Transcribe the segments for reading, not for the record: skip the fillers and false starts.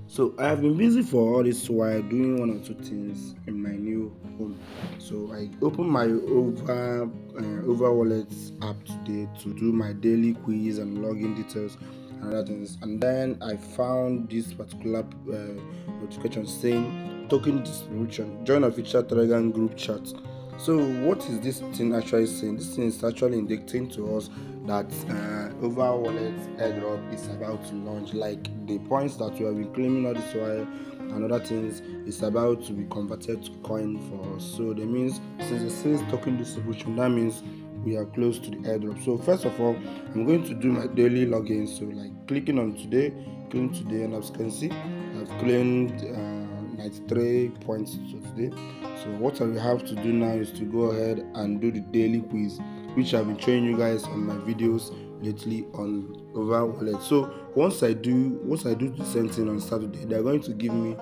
So I have been busy for all this while doing one or two things in my new home. So I opened my over wallet app today to do my daily quiz and login details and other things. And then I found this particular notification saying token distribution. Join official Telegram group chat. So what is this thing actually saying? This thing is actually indicating to us that over wallet airdrop is about to launch. Like the points that we have been claiming all this while and other things is about to be converted to coin for us. So that means since it says token distribution, that means we are close to the airdrop. So first of all, I'm going to do my daily login. So like clicking on today, claim today, and as you can see, I've claimed 93 points today. So what I will have to do now is to go ahead and do the daily quiz, which I've been showing you guys on my videos lately on over wallet. So once I do the same thing on Saturday, they're going to give me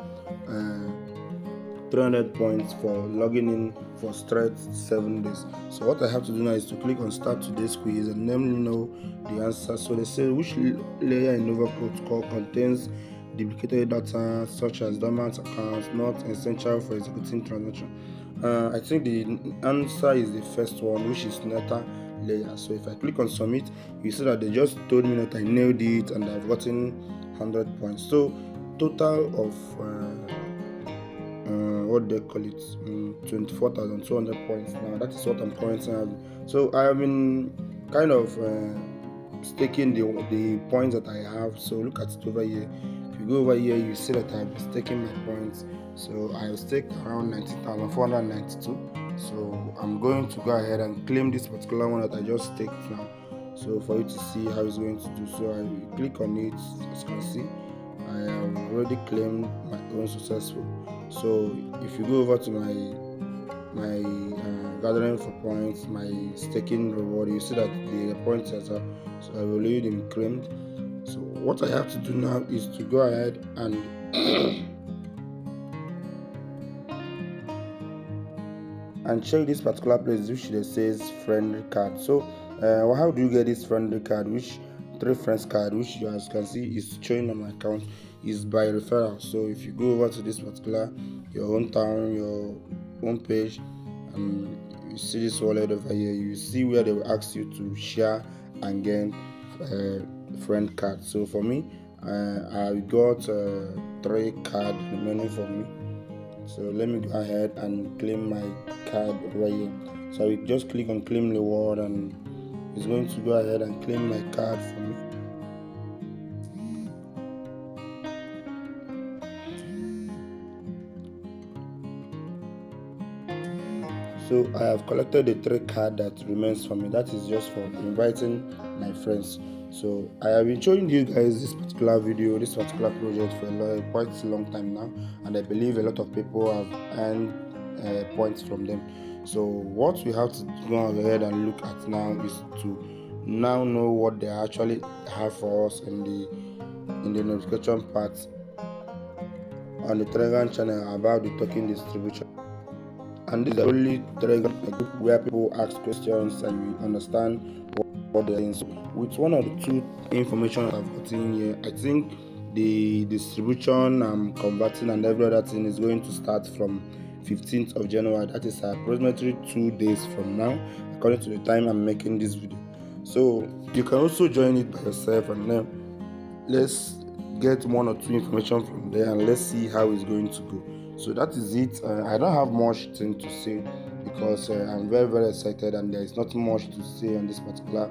300 points for logging in for straight 7 days. So what I have to do now is to click on start today's quiz and let me know the answer. So they say which layer in Nova protocol contains duplicated data such as dormant accounts not essential for executing transaction. I think the answer is the first one, which is Neta layer. So if I click on submit, you see that they just told me that I nailed it and I've gotten 100 points. So total of what they call it 24,200 points. Now that is what I'm currently having. So I have been kind of staking the points that I have. So look at it over here. If you go over here, you see that I've been staking my points. So I have staked around 19,492. So I'm going to go ahead and claim this particular one that I just staked now. So for you to see how it's going to do, so I click on it. As you can see, I have already claimed my own successful. So if you go over to my gathering for points, my staking reward, you see that the points are so I've already been claimed. So what I have to do now is to go ahead and check this particular place which says friend card. So how do you get this friend card, which 3 friends card, which you as can see is showing on my account, is by referral. So if you go over to this particular your hometown, your home page, and you see this wallet over here, you see where they will ask you to share and gain friend card. So for me, I got 3 card remaining for me. So let me go ahead and claim my card over here. So I will just click on claim reward and it's going to go ahead and claim my card for me. So I have collected the 3 card that remains for me. That is just for inviting my friends. So I have been showing you guys this particular video, this particular project for quite a long time now, and I believe a lot of people have earned points from them. So what we have to go ahead and look at now is to now know what they actually have for us in the notification part on the Telegram channel about the token distribution. And this is the only Telegram group where people ask questions and we understand what they're saying. So with one of the 2 information I've gotten here, I think the distribution I'm converting and every other thing is going to start from 15th of January. That is approximately 2 days from now, according to the time I'm making this video. So you can also join it by yourself, and then let's get 1 or 2 information from there and let's see how it's going to go. So that is it. I don't have much thing to say because I'm very excited and there is not much to say on this particular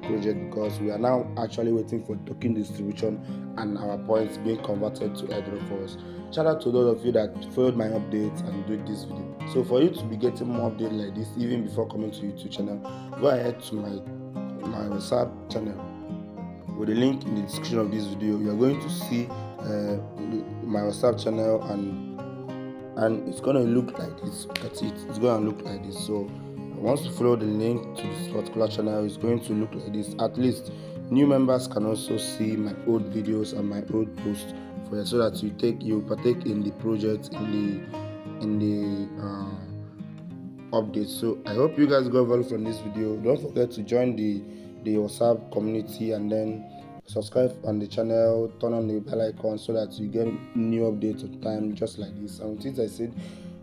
project because we are now actually waiting for token distribution and our points being converted to airdrop for us. Shout out to those of you that followed my updates and did this video. So for you to be getting more updates like this even before coming to YouTube channel, go ahead to my WhatsApp channel with the link in the description of this video. You are going to see my WhatsApp channel and it's gonna look like this. Look at it. It's gonna look like this. So once you follow the link to this particular channel, it's going to look like this. At least new members can also see my old videos and my old posts for you, so that you partake in the project in the updates. So I hope you guys got value from this video. Don't forget to join the WhatsApp community and then subscribe on the channel, turn on the bell icon so that you get new updates on time just like this. And things I said,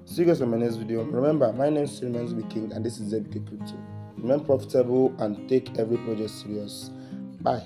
see you guys on my next video. Remember, my name is Remains King and this is ZBK Crypto. Remain profitable and take every project serious. Bye.